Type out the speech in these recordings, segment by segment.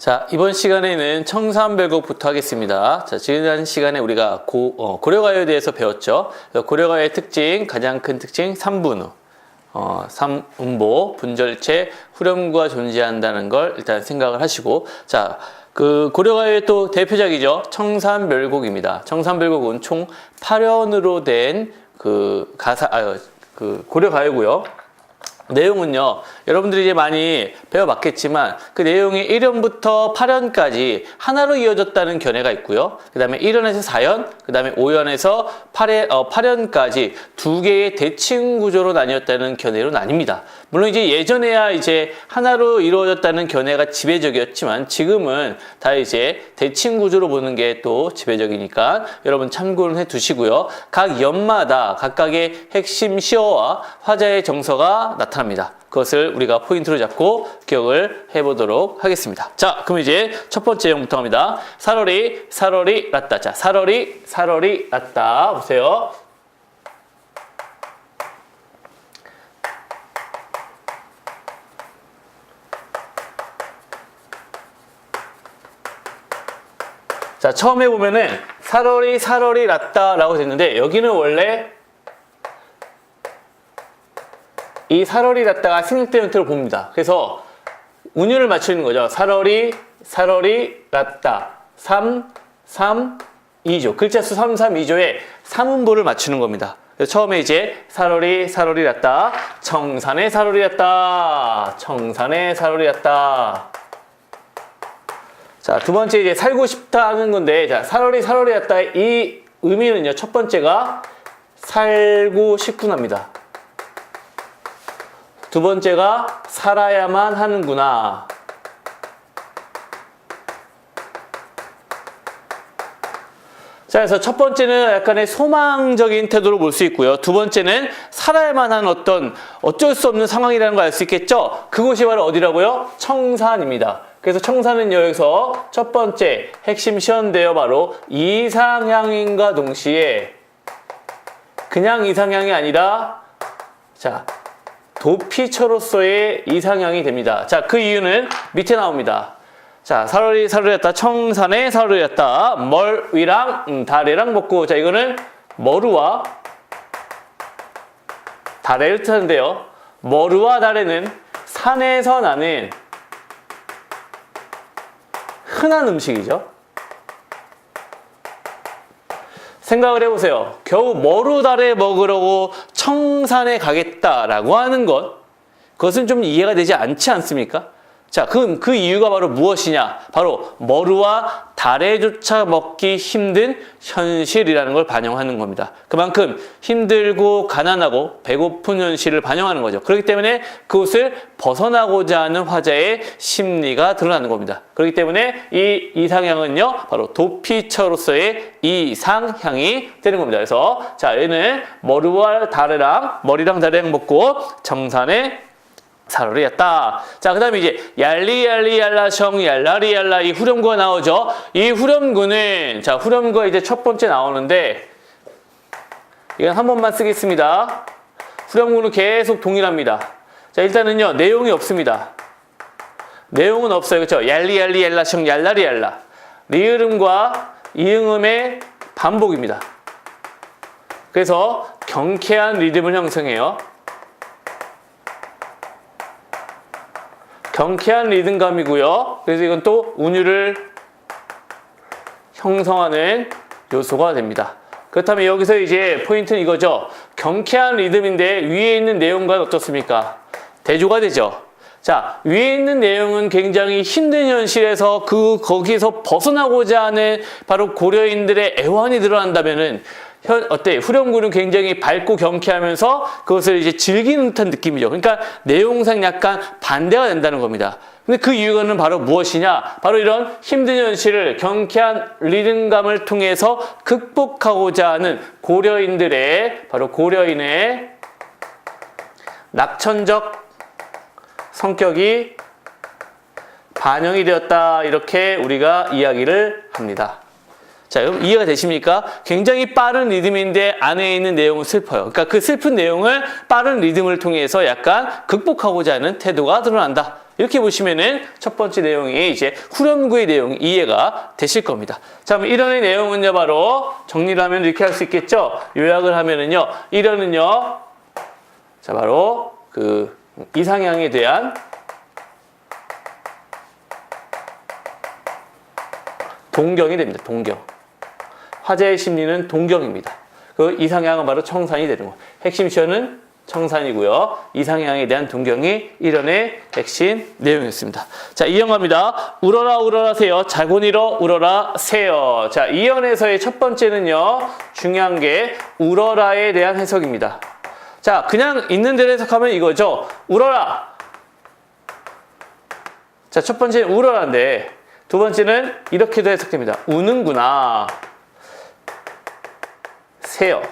자, 이번 시간에는 청산별곡부터 하겠습니다. 자, 지난 시간에 우리가 고려가요에 대해서 배웠죠. 고려가요의 특징, 가장 큰 특징, 삼분후. 삼음보, 분절체, 후렴구가 존재한다는 걸 일단 생각을 하시고, 자, 그 고려가요의 또 대표작이죠. 청산별곡입니다. 청산별곡은 총 8연으로 된 고려가요고요. 내용은요, 여러분들이 이제 많이 배워봤겠지만 그 내용이 1연부터 8연까지 하나로 이어졌다는 견해가 있고요. 그 다음에 1연에서 4연, 그 다음에 5연에서 8연까지 두 개의 대칭 구조로 나뉘었다는 견해로 나뉩니다. 물론 이제 예전에야 이제 하나로 이루어졌다는 견해가 지배적이었지만 지금은 다 이제 대칭 구조로 보는 게 또 지배적이니까 여러분 참고를 해 두시고요. 각 연마다 각각의 핵심 시어와 화자의 정서가 나타납니다. 그것을 우리가 포인트로 잡고 기억을 해보도록 하겠습니다. 자, 그럼 이제 첫 번째 내용부터 합니다. 사러리, 사러리, 라따. 자, 사러리, 사러리, 라따. 보세요. 자, 처음에 보면은 사러리, 사러리, 라따라고 됐는데 여기는 원래 이 사러리 라따가 생략된 형태로 봅니다. 그래서 운율을 맞추는 거죠. 사러리, 사러리, 라따. 3, 3, 2조. 글자 수 3, 3, 2조에 3음보를 맞추는 겁니다. 그래서 처음에 이제 사러리, 사러리, 라따. 청산의 사러리, 라따. 청산의 사러리, 라따. 자, 두 번째 이제 살고 싶다 하는 건데, 자, 사러리, 사러리, 라따. 이 의미는요, 첫 번째가 살고 싶구나입니다. 두 번째가 살아야만 하는구나. 자, 그래서 첫 번째는 약간의 소망적인 태도로 볼 수 있고요. 두 번째는 살아야만 하는 어쩔 수 없는 상황이라는 걸 알 수 있겠죠? 그곳이 바로 어디라고요? 청산입니다. 그래서 청산은 여기서 첫 번째 핵심 시연되어 바로 이상향인과 동시에 그냥 이상향이 아니라 자, 도피처로서의 이상향이 됩니다. 자, 그 이유는 밑에 나옵니다. 자, 사러리, 사러리였다. 청산의 사러리였다. 멀위랑 다래랑 먹고. 자, 이거는 머루와 다래를 뜻하는데요. 머루와 다래는 산에서 나는 흔한 음식이죠. 생각을 해보세요. 겨우 머루다래 먹으려고 청산에 가겠다라고 하는 그것은 좀 이해가 되지 않지 않습니까? 자, 그 이유가 바로 무엇이냐? 바로 머루와 다래조차 먹기 힘든 현실이라는 걸 반영하는 겁니다. 그만큼 힘들고 가난하고 배고픈 현실을 반영하는 거죠. 그렇기 때문에 그것을 벗어나고자 하는 화자의 심리가 드러나는 겁니다. 그렇기 때문에 이 이상향은요, 바로 도피처로서의 이상향이 되는 겁니다. 그래서 자, 얘는 머리랑 다래랑 먹고 청산에 사러리였다. 자, 그 다음에 이제 얄리얄리얄라성 얄라리얄라 이 후렴구가 나오죠. 이 후렴구는 자, 후렴구가 이제 첫 번째 나오는데 이건 한 번만 쓰겠습니다. 후렴구는 계속 동일합니다. 자, 일단은요, 내용이 없습니다. 내용은 없어요. 그렇죠? 얄리얄리얄라성 얄라리얄라. 리을음과 이응음의 반복입니다. 그래서 경쾌한 리듬을 형성해요. 경쾌한 리듬감이고요. 그래서 이건 또 운율을 형성하는 요소가 됩니다. 그렇다면 여기서 이제 포인트는 이거죠. 경쾌한 리듬인데 위에 있는 내용과 어떻습니까? 대조가 되죠. 자, 위에 있는 내용은 굉장히 힘든 현실에서 거기서 벗어나고자 하는 바로 고려인들의 애환이 드러난다면은 후렴구는 굉장히 밝고 경쾌하면서 그것을 이제 즐기는 듯한 느낌이죠. 그러니까 내용상 약간 반대가 된다는 겁니다. 근데 그 이유는 바로 무엇이냐? 바로 이런 힘든 현실을 경쾌한 리듬감을 통해서 극복하고자 하는 바로 고려인의 낙천적 성격이 반영이 되었다. 이렇게 우리가 이야기를 합니다. 자, 여러분 이해가 되십니까? 굉장히 빠른 리듬인데 안에 있는 내용은 슬퍼요. 그러니까 그 슬픈 내용을 빠른 리듬을 통해서 약간 극복하고자 하는 태도가 드러난다. 이렇게 보시면은 첫 번째 내용이 이제 후렴구의 내용이 이해가 되실 겁니다. 자, 그럼 1원의 내용은요, 바로 정리를 하면 이렇게 할 수 있겠죠? 요약을 하면은요, 1원은요, 자, 바로 그 이상향에 대한 동경이 됩니다. 동경. 화자의 심리는 동경입니다. 그 이상향은 바로 청산이 되는 거. 핵심 시어는 청산이고요. 이상향에 대한 동경이 1원의 핵심 내용이었습니다. 자, 2형 갑니다. 울어라 울어라 새요. 자곤 일어 울어라 새요. 자, 2형에서의 첫 번째는요. 중요한 게 울어라에 대한 해석입니다. 자, 그냥 있는 대로 해석하면 이거죠. 울어라. 자, 첫 번째는 울어라인데 두 번째는 이렇게도 해석됩니다. 우는구나. 새요.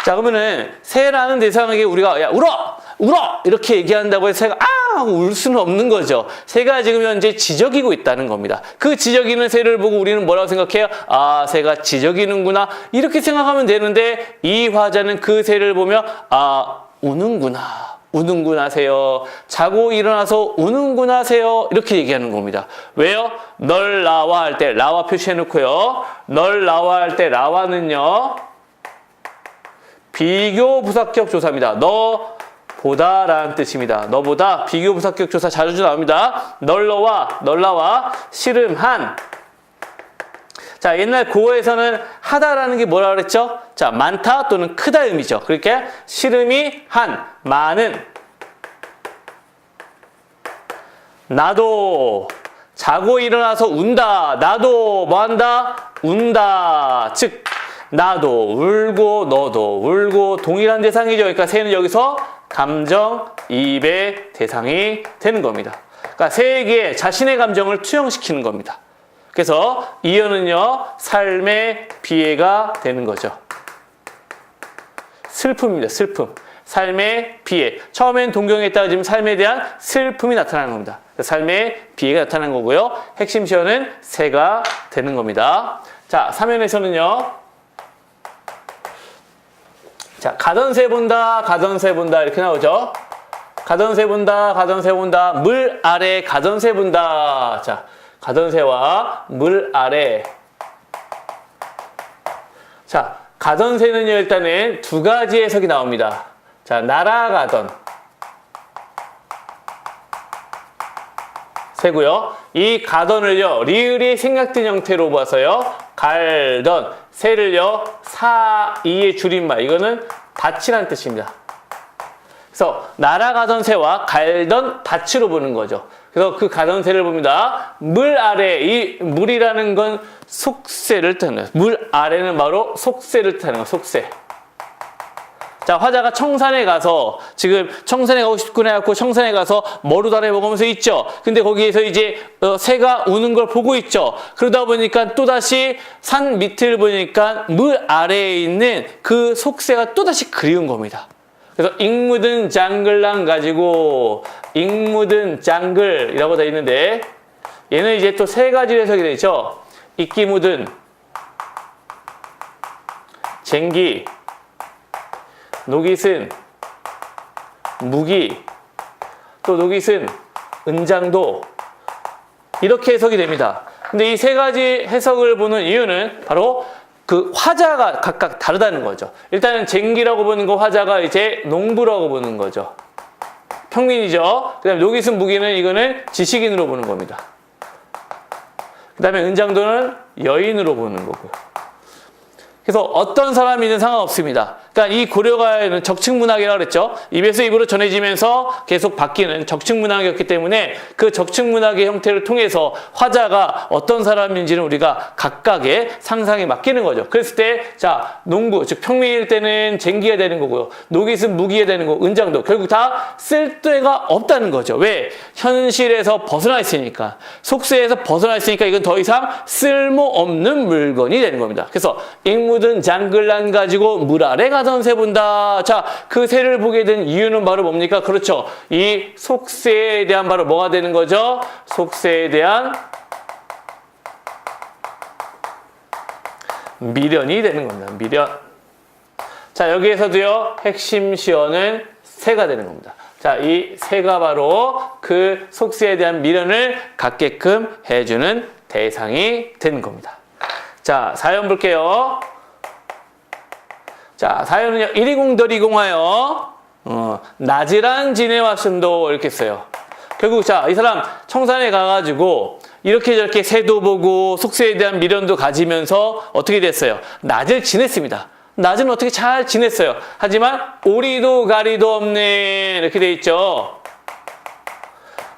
자, 그러면은 새라는 대상에게 우리가 야 울어! 울어! 이렇게 얘기한다고 해서 새가 아! 하고 울 수는 없는 거죠. 새가 지금 현재 지저귀고 있다는 겁니다. 그 지저귀는 새를 보고 우리는 뭐라고 생각해요? 아, 새가 지저귀는구나. 이렇게 생각하면 되는데 이 화자는 그 새를 보며 아, 우는구나. 우는구나 새요. 자고 일어나서 우는구나 새요. 이렇게 얘기하는 겁니다. 왜요? 널 나와 할 때 라와 표시해 놓고요. 널 나와 할 때 라와는요. 비교 부사격 조사입니다. 너 보다라는 뜻입니다. 너보다 비교 부사격 조사 자주 나옵니다. 널러와 널라와 씨름한. 자, 옛날 고어에서는 하다라는 게 뭐라 그랬죠? 자, 많다 또는 크다 의미죠. 그러니까 씨름이 한, 많은. 나도 자고 일어나서 운다. 나도 뭐 한다? 운다. 즉 나도 울고 너도 울고 동일한 대상이죠. 그러니까 새는 여기서 감정이입의 대상이 되는 겁니다. 그러니까 새에게 자신의 감정을 투영시키는 겁니다. 그래서 이어는요, 삶의 비애가 되는 거죠. 슬픔입니다. 슬픔. 삶의 비애. 처음엔 동경했다가 지금 삶에 대한 슬픔이 나타나는 겁니다. 삶의 비애가 나타나는 거고요. 핵심 시어는 새가 되는 겁니다. 자, 3연에서는요. 자, 가던 새 본다, 가던 새 본다 이렇게 나오죠. 가던 새 본다, 가던 새 본다. 물 아래 가던 새 본다. 자, 가던 새와 물 아래. 자, 가던 새는요, 일단은 두 가지 해석이 나옵니다. 자, 날아가던 새고요. 이 가던을요, 리을이 생략된 형태로 봐서요, 갈던 새를요, 사이의 줄임말. 이거는 밭이라는 뜻입니다. 그래서 날아가던 새와 갈던 밭으로 보는 거죠. 그래서 그 가던 새를 봅니다. 물 아래, 이 물이라는 건 속새를 뜻하는 거예요. 물 아래는 바로 속새를 뜻하는 거예요. 속새. 자, 화자가 청산에 가서 지금 청산에 가고 싶구나 해갖고 청산에 가서 머루다래 먹으면서 있죠. 근데 거기에서 이제 새가 우는 걸 보고 있죠. 그러다 보니까 또다시 산 밑을 보니까 물 아래에 있는 그 속새가 또다시 그리운 겁니다. 그래서 익묻은 장글랑 가지고 익묻은 장글이라고 되어 있는데 얘는 이제 또 세 가지 해석이 되죠. 익기 묻은 쟁기 녹잇은 무기, 또 녹잇은 은장도 이렇게 해석이 됩니다. 근데 이 세 가지 해석을 보는 이유는 바로 그 화자가 각각 다르다는 거죠. 일단은 쟁기라고 보는 거 화자가 이제 농부라고 보는 거죠. 평민이죠. 그 다음에 녹잇은 무기는 이거는 지식인으로 보는 겁니다. 그 다음에 은장도는 여인으로 보는 거고. 그래서 어떤 사람이든 상관없습니다. 그러니까 이 고려가에는 적층문학이라고 그랬죠. 입에서 입으로 전해지면서 계속 바뀌는 적층문학이었기 때문에 그 적층문학의 형태를 통해서 화자가 어떤 사람인지는 우리가 각각의 상상에 맡기는 거죠. 그랬을 때, 자, 농부, 즉 평민일 때는 쟁기가 되는 거고요. 녹잇은 무기가 되는 거고, 은장도 결국 다 쓸데가 없다는 거죠. 왜? 현실에서 벗어나 있으니까. 속세에서 벗어나 있으니까 이건 더 이상 쓸모없는 물건이 되는 겁니다. 그래서 익묻은 장글란 가지고 물 아래 가던 새 본다. 자, 그 새를 보게 된 이유는 바로 뭡니까? 그렇죠. 이 속새에 대한 바로 뭐가 되는 거죠? 속새에 대한 미련이 되는 겁니다. 미련. 자, 여기에서도요, 핵심 시어는 새가 되는 겁니다. 자, 자, 이 새가 바로 그 속세에 대한 미련을 갖게끔 해주는 대상이 되는 겁니다. 자, 사연 볼게요. 자, 사연은요, 120-220하여, 나지란 지내왔음도 이렇게 써요. 결국, 자, 이 사람 청산에 가가지고, 이렇게 저렇게 새도 보고, 속세에 대한 미련도 가지면서 어떻게 됐어요? 낮을 지냈습니다. 낮은 어떻게 잘 지냈어요. 하지만 오리도 가리도 없네 이렇게 돼 있죠.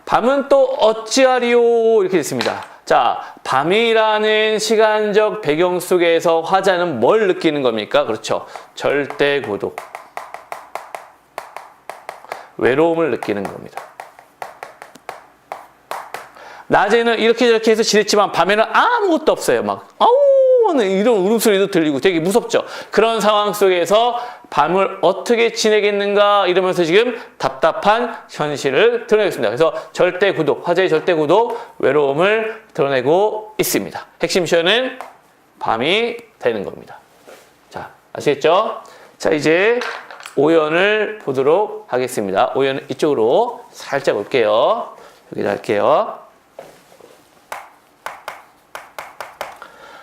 밤은 또 어찌하리요 이렇게 됐습니다. 자, 밤이라는 시간적 배경 속에서 화자는 뭘 느끼는 겁니까? 그렇죠. 절대 고독, 외로움을 느끼는 겁니다. 낮에는 이렇게 저렇게 해서 지냈지만 밤에는 아무것도 없어요. 막 아우 이런 울음소리도 들리고 되게 무섭죠. 그런 상황 속에서 밤을 어떻게 지내겠는가 이러면서 지금 답답한 현실을 드러내겠습니다. 그래서 절대 고독, 화자의 절대 고독, 외로움을 드러내고 있습니다. 핵심 시어는 밤이 되는 겁니다. 자, 아시겠죠? 자, 이제 오연을 보도록 하겠습니다. 오연은 이쪽으로 살짝 올게요. 여기다 할게요.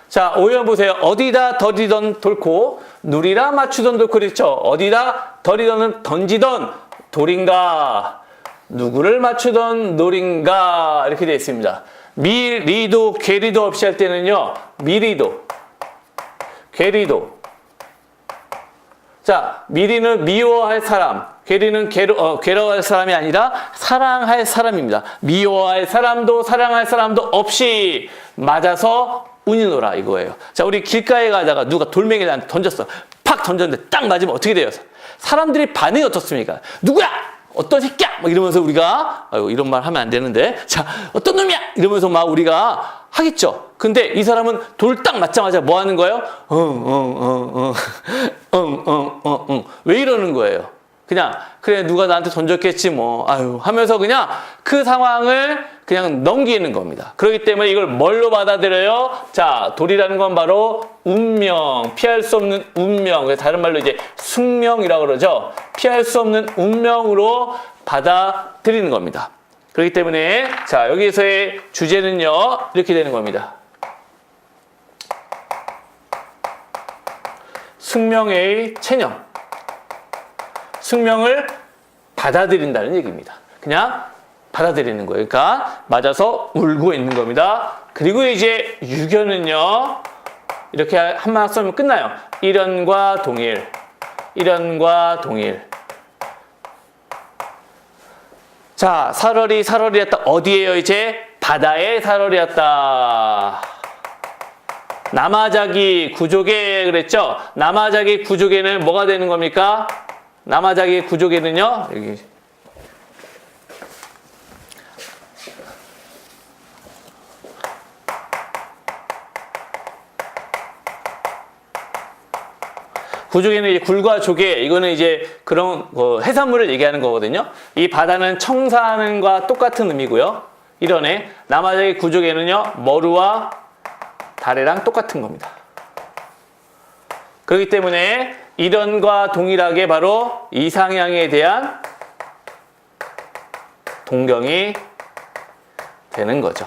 자, 오연 보세요. 어디다 던지던 돌고 누리라 맞추던 돌고 그랬죠. 어디다 던지던 돌인가 누구를 맞추던 놀인가 이렇게 되어 있습니다. 미리도 괴리도 없이 할 때는요. 미리도 괴리도. 자, 미리는 미워할 사람, 괴리는 괴로워할 사람이 아니라 사랑할 사람입니다. 미워할 사람도 사랑할 사람도 없이 맞아서 운이노라 이거예요. 자, 우리 길가에 가다가 누가 돌멩이를 나한테 던졌어. 팍 던졌는데 딱 맞으면 어떻게 돼요? 사람들이 반응이 어떻습니까? 누구야? 어떤 새끼야? 막 이러면서 우리가 아유, 이런 말 하면 안 되는데 자, 어떤 놈이야? 이러면서 막 우리가 하겠죠. 근데 이 사람은 돌 딱 맞자마자 뭐 하는 거예요? 왜 이러는 거예요? 그냥 그래 누가 나한테 던졌겠지 뭐 아유 하면서 그냥 그 상황을 그냥 넘기는 겁니다. 그렇기 때문에 이걸 뭘로 받아들여요? 자, 돌이라는 건 바로 운명, 피할 수 없는 운명. 다른 말로 이제 숙명이라고 그러죠. 피할 수 없는 운명으로 받아들이는 겁니다. 그렇기 때문에 자, 여기서의 주제는요 이렇게 되는 겁니다. 숙명의 체념. 숙명을 받아들인다는 얘기입니다. 그냥 받아들이는 거예요. 그러니까 맞아서 울고 있는 겁니다. 그리고 이제 유견은요. 이렇게 한마디 써면 끝나요. 일연과 동일. 일연과 동일. 자, 살얼이었다. 어디에요 이제? 바다의 살얼이었다. 남아자기 구조개 그랬죠? 남아자기 구조개는 뭐가 되는 겁니까? 남아자기 구조개는요, 여기. 구조개는 이제 굴과 조개, 이거는 이제 그런 해산물을 얘기하는 거거든요. 이 바다는 청산과 똑같은 의미고요. 이런에 남아자기 구조개는요, 머루와 다래랑 똑같은 겁니다. 그렇기 때문에 이런과 동일하게 바로 이상향에 대한 동경이 되는 거죠.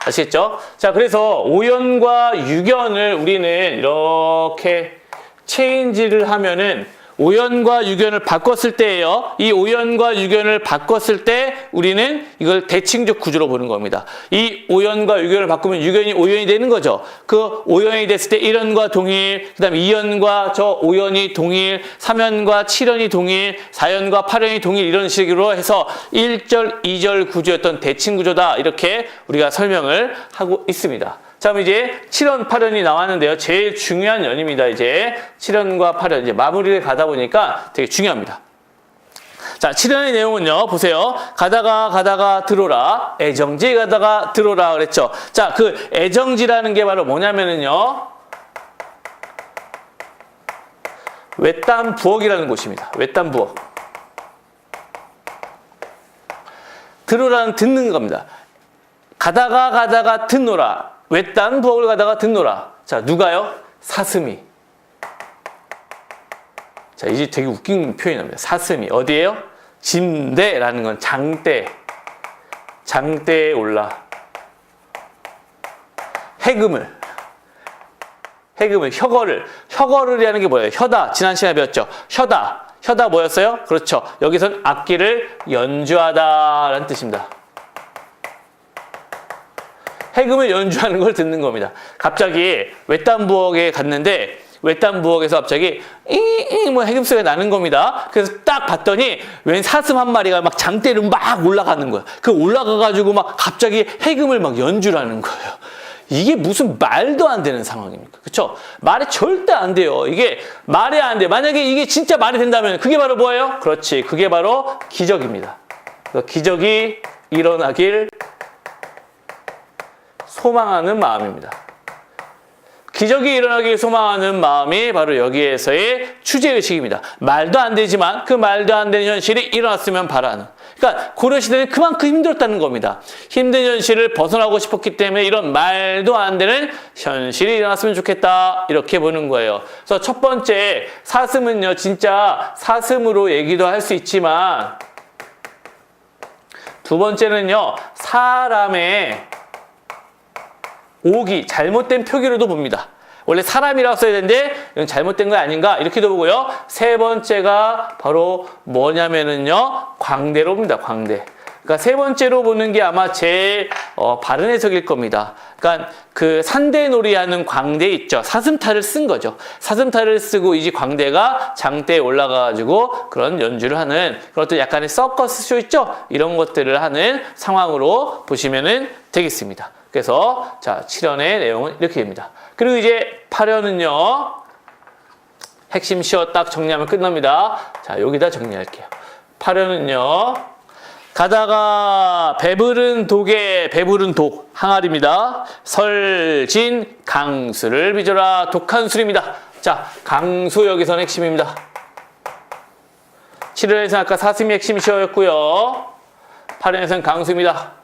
아시겠죠? 자, 그래서 오연과 유견을 우리는 이렇게 체인지를 하면은 오연과 유견을 바꿨을 때예요. 이 오연과 유견을 바꿨을 때 우리는 이걸 대칭적 구조로 보는 겁니다. 이 오연과 유견을 바꾸면 유견이 오연이 되는 거죠. 그 오연이 됐을 때 1연과 동일, 그 다음에 2연과 저 오연이 동일, 3연과 7연이 동일, 4연과 8연이 동일 이런 식으로 해서 1절, 2절 구조였던 대칭 구조다. 이렇게 우리가 설명을 하고 있습니다. 자, 그럼 이제 7연, 8연이 나왔는데요. 제일 중요한 연입니다. 이제 7연과 8연. 이제 마무리를 가다 보니까 되게 중요합니다. 자, 7연의 내용은요. 보세요. 가다가 들어라. 애정지 가다가 들어라 그랬죠. 자, 그 애정지라는 게 바로 뭐냐면은요. 외딴 부엌이라는 곳입니다. 외딴 부엌. 들어라는 듣는 겁니다. 가다가 듣노라. 외딴 부엌을 가다가 듣노라. 자, 누가요? 사슴이. 자, 이제 되게 웃긴 표현입니다. 사슴이. 어디에요? 짐대라는 건 장대에 올라. 해금을, 혀거를이라는 게 뭐예요? 혀다. 지난 시간에 배웠죠? 혀다 뭐였어요? 그렇죠. 여기선 악기를 연주하다라는 뜻입니다. 해금을 연주하는 걸 듣는 겁니다. 갑자기 외딴 부엌에 갔는데 외딴 부엌에서 갑자기 뭐 해금 소리가 나는 겁니다. 그래서 딱 봤더니 웬 사슴 한 마리가 막 장대로 막 올라가는 거야. 그 올라가가지고 막 갑자기 해금을 막 연주를 하는 거예요. 이게 무슨 말도 안 되는 상황입니까? 그렇죠? 말이 절대 안 돼요. 이게 말이 안 돼. 만약에 이게 진짜 말이 된다면 그게 바로 뭐예요? 그렇지. 그게 바로 기적입니다. 기적이 일어나길 소망하는 마음입니다. 기적이 일어나길 소망하는 마음이 바로 여기에서의 주제의식입니다. 말도 안 되지만 그 말도 안 되는 현실이 일어났으면 바라는. 그러니까 고려시대는 그만큼 힘들었다는 겁니다. 힘든 현실을 벗어나고 싶었기 때문에 이런 말도 안 되는 현실이 일어났으면 좋겠다. 이렇게 보는 거예요. 그래서 첫 번째 사슴은요. 진짜 사슴으로 얘기도 할 수 있지만 두 번째는요. 사람의 오기, 잘못된 표기로도 봅니다. 원래 사람이라고 써야 되는데 이건 잘못된 거 아닌가 이렇게도 보고요. 세 번째가 바로 뭐냐면은요. 광대로 봅니다. 광대. 그러니까 세 번째로 보는 게 아마 제일 바른 해석일 겁니다. 그러니까 그 산대놀이 하는 광대 있죠. 사슴탈을 쓴 거죠. 사슴탈을 쓰고 이제 광대가 장대에 올라가가지고 그런 연주를 하는 그런 또 약간의 서커스 쇼 있죠. 이런 것들을 하는 상황으로 보시면은 되겠습니다. 그래서 자 7연의 내용은 이렇게 됩니다. 그리고 이제 8연은요. 핵심 시어 딱 정리하면 끝납니다. 자 여기다 정리할게요. 8연은요. 가다가 배부른 독에 배부른 독 항아리입니다. 설진 강수를 빚어라 독한 술입니다. 자 강수 여기서는 핵심입니다. 7연에서는 아까 사슴이 핵심 시어였고요. 8연에서는 강수입니다.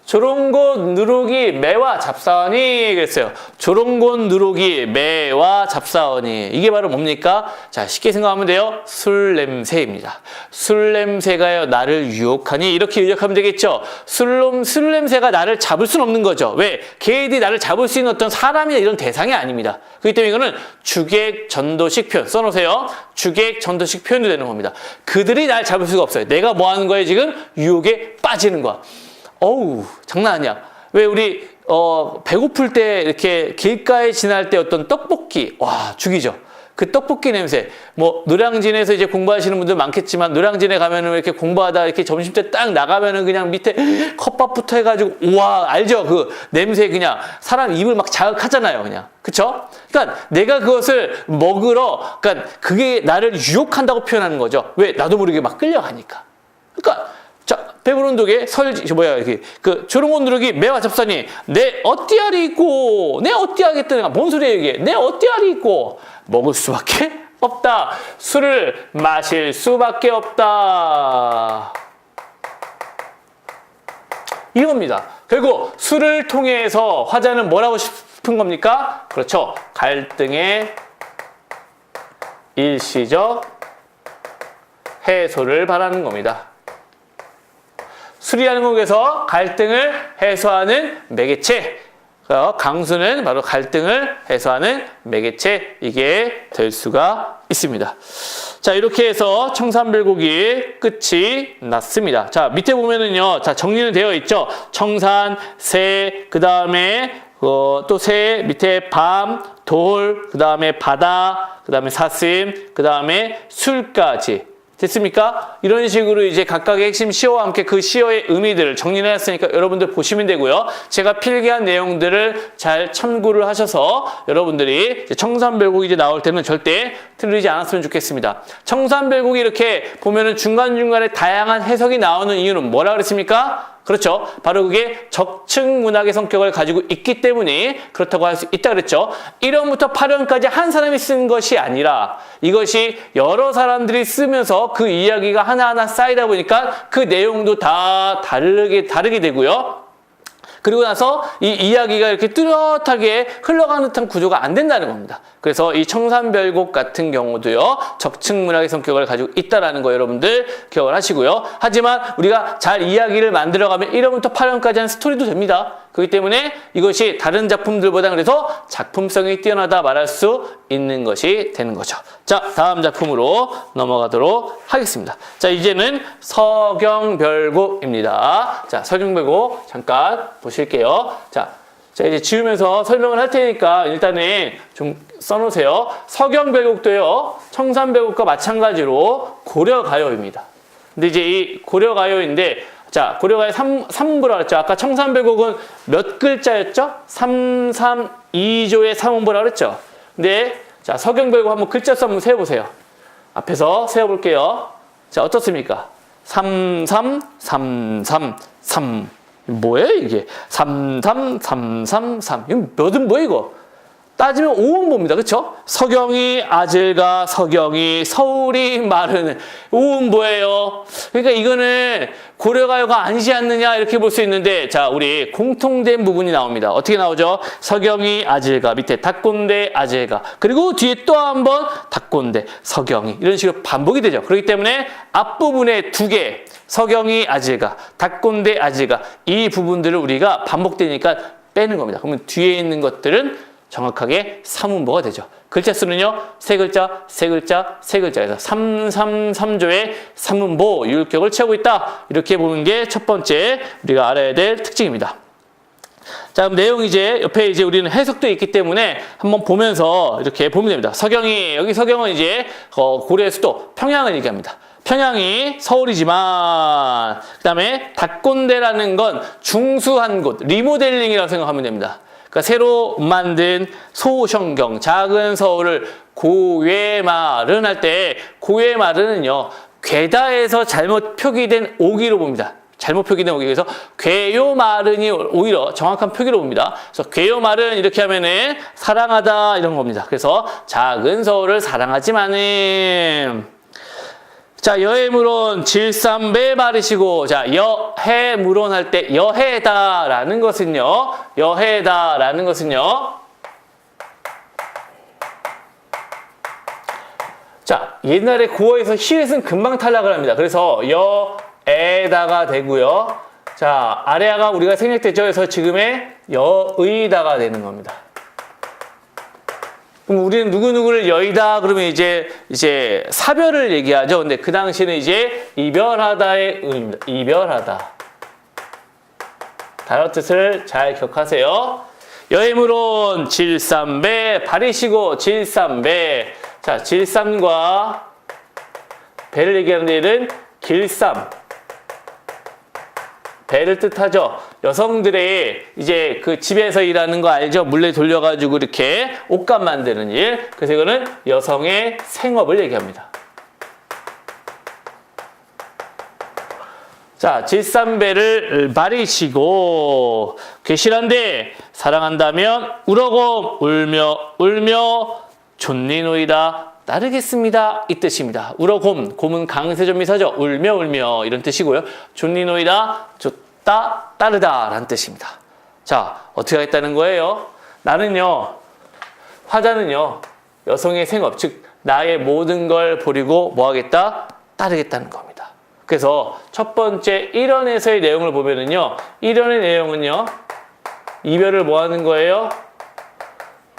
조롱곳 누룩이 매와 잡사하니 그랬어요. 조롱곳 누룩이 매와 잡사하니 이게 바로 뭡니까? 자 쉽게 생각하면 돼요. 술 냄새입니다. 술 냄새가요 나를 유혹하니 이렇게 요약하면 되겠죠. 술 냄새가 나를 잡을 수는 없는 거죠. 왜? 걔들이 나를 잡을 수 있는 어떤 사람이나 이런 대상이 아닙니다. 그렇기 때문에 이거는 주객 전도식 표현 써놓으세요. 주객 전도식 표현도 되는 겁니다. 그들이 날 잡을 수가 없어요. 내가 뭐 하는 거예요 지금? 유혹에 빠지는 거야. 어우 장난 아니야. 왜 우리 배고플 때 이렇게 길가에 지날 때 어떤 떡볶이 와 죽이죠. 그 떡볶이 냄새 뭐 노량진에서 이제 공부하시는 분들 많겠지만 노량진에 가면은 이렇게 공부하다 이렇게 점심때 딱 나가면은 그냥 밑에 컵밥부터 해가지고 우와 알죠? 그 냄새 그냥 사람 입을 막 자극하잖아요 그냥 그쵸? 그러니까 내가 그것을 먹으러 그러니까 그게 나를 유혹한다고 표현하는 거죠. 왜? 나도 모르게 막 끌려가니까. 그러니까 자, 배부른 독에 이렇게 그 조롱옷 누룩이 매와 잡사니 내 어띠알이 있고 내 어띠하겠다. 뭔 소리야 이게? 내 어띠알이 있고 먹을 수밖에 없다. 술을 마실 수밖에 없다. 이겁니다. 결국 술을 통해서 화자는 뭐라고 싶은 겁니까? 그렇죠. 갈등의 일시적 해소를 바라는 겁니다. 술이라는 곡에서 갈등을 해소하는 매개체. 강수는 바로 갈등을 해소하는 매개체. 이게 될 수가 있습니다. 자, 이렇게 해서 청산별곡이 끝이 났습니다. 자, 밑에 보면은요. 자, 정리는 되어 있죠. 청산, 새, 그 다음에 또 새, 밑에 밤, 돌, 그 다음에 바다, 그 다음에 사슴, 그 다음에 술까지. 됐습니까? 이런 식으로 이제 각각의 핵심 시어와 함께 그 시어의 의미들을 정리를 했으니까 여러분들 보시면 되고요. 제가 필기한 내용들을 잘 참고를 하셔서 여러분들이 청산별곡이 이제 나올 때는 절대 틀리지 않았으면 좋겠습니다. 청산별곡이 이렇게 보면은 중간중간에 다양한 해석이 나오는 이유는 뭐라 그랬습니까? 그렇죠. 바로 그게 적층 문학의 성격을 가지고 있기 때문에 그렇다고 할 수 있다 그랬죠. 1원부터 8원까지 한 사람이 쓴 것이 아니라 이것이 여러 사람들이 쓰면서 그 이야기가 하나하나 쌓이다 보니까 그 내용도 다 다르게 되고요. 그리고 나서 이 이야기가 이렇게 뚜렷하게 흘러가는 듯한 구조가 안 된다는 겁니다. 그래서 이 청산별곡 같은 경우도요, 적층문학의 성격을 가지고 있다라는 거 여러분들 기억을 하시고요. 하지만 우리가 잘 이야기를 만들어가면 1화부터 8화까지 한 스토리도 됩니다. 그렇기 때문에 이것이 다른 작품들보다 그래서 작품성이 뛰어나다 말할 수 있는 것이 되는 거죠. 자, 다음 작품으로 넘어가도록 하겠습니다. 자, 이제는 서경별곡입니다. 자, 서경별곡 잠깐 보실게요. 자, 이제 지우면서 설명을 할 테니까 일단은 좀 써놓으세요. 서경별곡도요, 청산별곡과 마찬가지로 고려가요입니다. 근데 이제 이 고려가요인데, 자, 고려가요 3문부라 그랬죠. 아까 청산별곡은 몇 글자였죠? 332조의 3문부라 그랬죠. 근데, 자, 서경별곡 한번 글자 수 한번 세어보세요. 앞에서 세어볼게요. 자, 어떻습니까? 3, 3, 3, 3, 3. 뭐예요, 이게? 3, 3, 3, 3, 3. 이거 몇은 뭐야, 이거? 따지면 5음보입니다. 그쵸? 서경이 아질가 서경이 서울이 마르는 5음보예요. 그러니까 이거는 고려가요가 아니지 않느냐 이렇게 볼 수 있는데, 자, 우리 공통된 부분이 나옵니다. 어떻게 나오죠? 서경이 아질가 밑에 닭꼰대 아질가, 그리고 뒤에 또 한 번 닭꼰대 서경이, 이런 식으로 반복이 되죠. 그렇기 때문에 앞부분에 두 개, 서경이 아질가 닭꼰대 아질가, 이 부분들을 우리가 반복되니까 빼는 겁니다. 그러면 뒤에 있는 것들은 정확하게 3음보가 되죠. 글자 수는요, 세 글자, 세 글자, 세 글자에서 333조의 3음보 율격을 취하고 있다. 이렇게 보는 게 첫 번째 우리가 알아야 될 특징입니다. 자, 그럼 내용 이제 옆에 이제 우리는 해석도 있기 때문에 한번 보면서 이렇게 보면 됩니다. 서경이, 여기 서경은 이제 고려의 수도 평양을 얘기합니다. 평양이 서울이지만, 그 다음에 닭꼰대라는 건 중수한 곳, 리모델링이라고 생각하면 됩니다. 그러니까 새로 만든 소성경, 작은 서울을 고외말은 할 때, 고외말은요, 괴다에서 잘못 표기된 오기로 봅니다. 잘못 표기된 오기. 그래서 괴요말은이 오히려 정확한 표기로 봅니다. 그래서 괴요말은 이렇게 하면은 사랑하다 이런 겁니다. 그래서 작은 서울을 사랑하지만은, 자, 여해물론 질삼배 바르시고, 자, 여해물론 할 때 여해다라는 것은요, 여해다라는 것은요, 자, 옛날에 고어에서 히읗은 금방 탈락을 합니다. 그래서 여에다가 되고요. 자, 아래아가 우리가 생략됐죠. 그래서 지금의 여의다가 되는 겁니다. 그럼 우리는 누구누구를 여의다 그러면 이제 사별을 얘기하죠. 근데 그 당시에는 이제 이별하다의 의미입니다. 이별하다. 단어 뜻을 잘 기억하세요. 여해물론 질삼배 바리시고, 질삼배. 자, 질삼과 배를 얘기하는 데는 길삼, 배를 뜻하죠. 여성들의 이제 그 집에서 일하는 거 알죠? 물레 돌려가지고 이렇게 옷감 만드는 일. 그래서 이거는 여성의 생업을 얘기합니다. 자, 질삼배를 바리시고 계시란데 사랑한다면 우러고 울며 존니노이다 따르겠습니다. 이 뜻입니다. 우러곰, 곰은 강세존미사죠. 울며 이런 뜻이고요. 존니노이다, 좋다, 따르다 라는 뜻입니다. 자, 어떻게 하겠다는 거예요? 나는요, 화자는요, 여성의 생업, 즉 나의 모든 걸 버리고 뭐 하겠다? 따르겠다는 겁니다. 그래서 첫 번째 1원에서의 내용을 보면은요, 1원의 내용은요, 이별을 뭐 하는 거예요?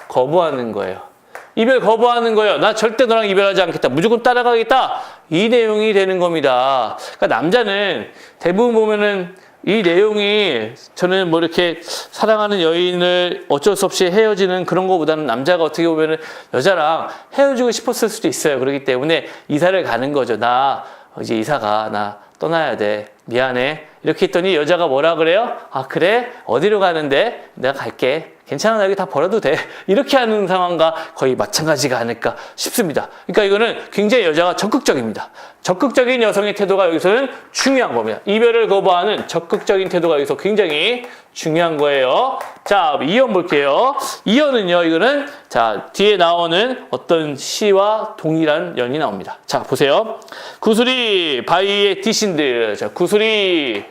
거부하는 거예요. 이별 거부하는 거예요. 나 절대 너랑 이별하지 않겠다. 무조건 따라가겠다. 이 내용이 되는 겁니다. 그러니까 남자는 대부분 보면은 이 내용이, 저는 뭐 이렇게 사랑하는 여인을 어쩔 수 없이 헤어지는 그런 거보다는 남자가 어떻게 보면은 여자랑 헤어지고 싶었을 수도 있어요. 그렇기 때문에 이사를 가는 거죠. 나 이제 이사가, 나 떠나야 돼. 미안해. 이렇게 했더니 여자가 뭐라 그래요? 아, 그래? 어디로 가는데? 내가 갈게. 괜찮아, 나 여기 다 버려도 돼. 이렇게 하는 상황과 거의 마찬가지가 아닐까 싶습니다. 그러니까 이거는 굉장히 여자가 적극적입니다. 적극적인 여성의 태도가 여기서는 중요한 겁니다. 이별을 거부하는 적극적인 태도가 여기서 굉장히 중요한 거예요. 자, 2연 볼게요. 2연은요, 이거는, 자, 뒤에 나오는 어떤 시와 동일한 연이 나옵니다. 자, 보세요. 구슬이 바위에 디신들. 자, 구슬이